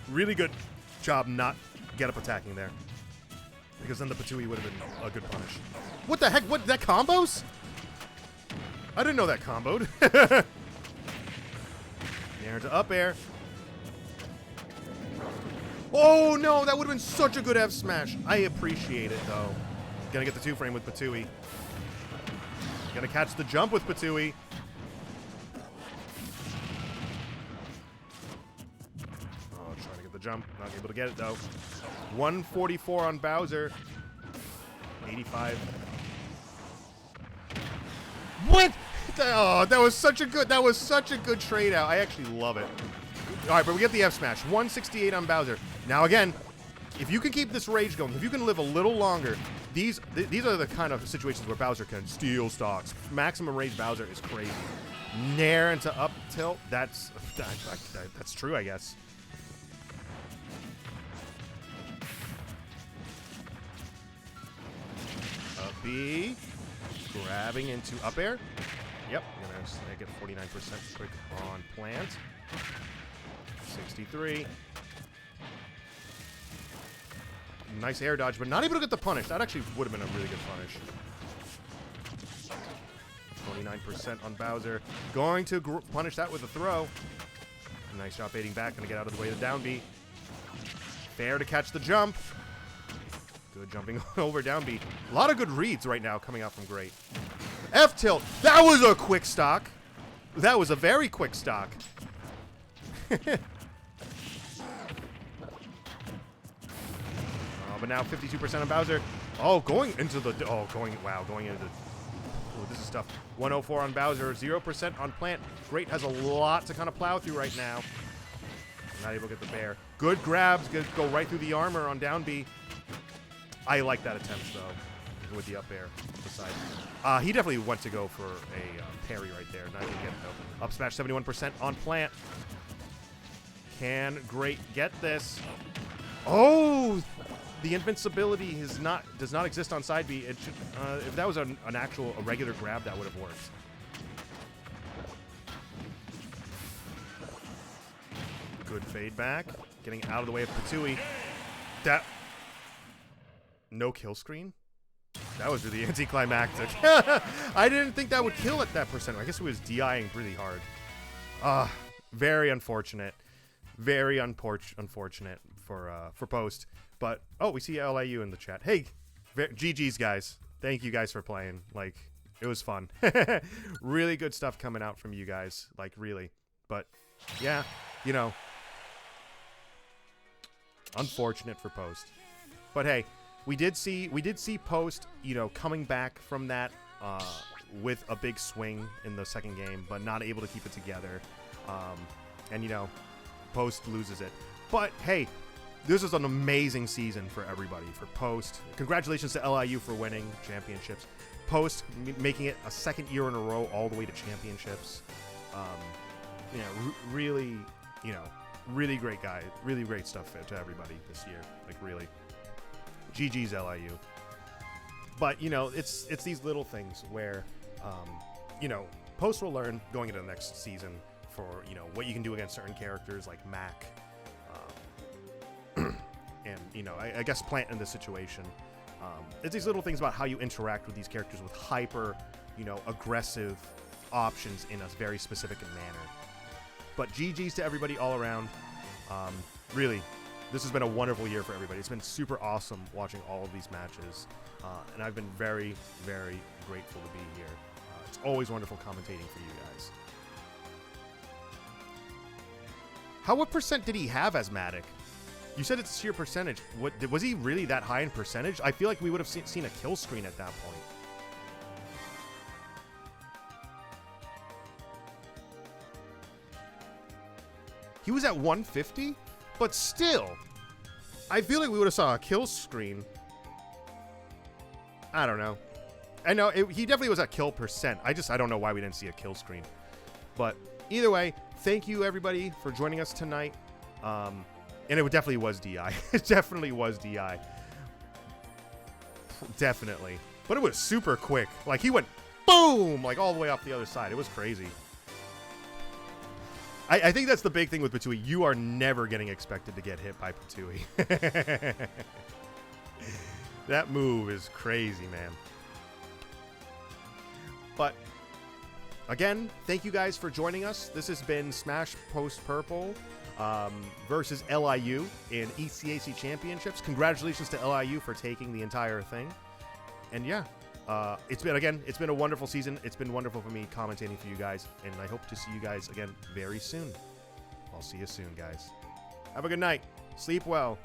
Really good job not get up attacking there. Because then the Patui would have been a good punish. What the heck? What? That combos? I didn't know that comboed. Air to up air. Oh no, that would have been such a good F smash. I appreciate it though. Gonna get the 2-frame with Patui. Gonna catch the jump with Patui. Oh, trying to get the jump. Not able to get it though. 144 on Bowser. 85. What? Oh, that was such a good trade out. I actually love it. All right, but we get the F smash. 168 on Bowser. Now again, if you can keep this rage going, if you can live a little longer, these are the kind of situations where Bowser can steal stocks. Maximum rage Bowser is crazy. Nair into up tilt. That's true, I guess. Up B, grabbing into up air. Yep, gonna get 49% quick on plant. 63. Nice air dodge, but not able to get the punish. That actually would have been a really good punish. 29% on Bowser. Going to punish that with a throw. Nice job baiting back. Going to get out of the way of the down B. Fair to catch the jump. Good jumping over down B. A lot of good reads right now coming out from Great. F tilt. That was a quick stock. That was a very quick stock. But now 52% on Bowser. Oh, going into the... Oh, going into... Oh, this is tough. 104 on Bowser. 0% on Plant. Great has a lot to kind of plow through right now. Not able to get the bear. Good grabs. Good, go right through the armor on down B. I like that attempt, though, with the up air. He definitely went to go for a parry right there. Not even get it, though. Up smash 71% on Plant. Can Great get this? Oh! The invincibility does not exist on side B. It should, if that was a regular grab, that would have worked. Good fade back. Getting out of the way of Patui. That... No kill screen? That was really anticlimactic. I didn't think that would kill at that percent. I guess it was DIing pretty hard. Very unfortunate. Very unfortunate for Post. But, oh, we see LIU in the chat. Hey, GG's, guys. Thank you guys for playing. Like, it was fun. Really good stuff coming out from you guys. Like, really. But, yeah, you know. Unfortunate for Post. But, hey, we did see Post, you know, coming back from that with a big swing in the second game, but not able to keep it together. And, you know, Post loses it. But, hey, this is an amazing season for everybody, for Post. Congratulations to LIU for winning championships. Post making it a second year in a row all the way to championships. You know, really, you know, really great guy. Really great stuff to everybody this year. Like, really. GG's LIU. But, you know, it's these little things where, you know, Post will learn going into the next season for, you know, what you can do against certain characters like Mac. And, you know, I guess Plant in this situation. It's these little things about how you interact with these characters with hyper, you know, aggressive options in a very specific manner. But GG's to everybody all around. Really, this has been a wonderful year for everybody. It's been super awesome watching all of these matches. And I've been very, very grateful to be here. It's always wonderful commentating for you guys. What percent did he have as Matic? You said it's sheer percentage. Was he really that high in percentage? I feel like we would have seen a kill screen at that point. He was at 150, but still, I feel like we would have saw a kill screen. I don't know. I know he definitely was at kill percent. I don't know why we didn't see a kill screen. But either way, thank you everybody for joining us tonight. And it definitely was DI. It definitely was DI. Definitely. But it was super quick. Like, he went boom, like all the way up the other side. It was crazy. I think that's the big thing with Patui. You are never getting expected to get hit by Patui. That move is crazy, man. But, again, thank you guys for joining us. This has been Smash Post Purple versus LIU in ECAC Championships. Congratulations to LIU for taking the entire thing. And yeah, it's been a wonderful season. It's been wonderful for me commentating for you guys, and I hope to see you guys again very soon. I'll see you soon, guys. Have a good night. Sleep well.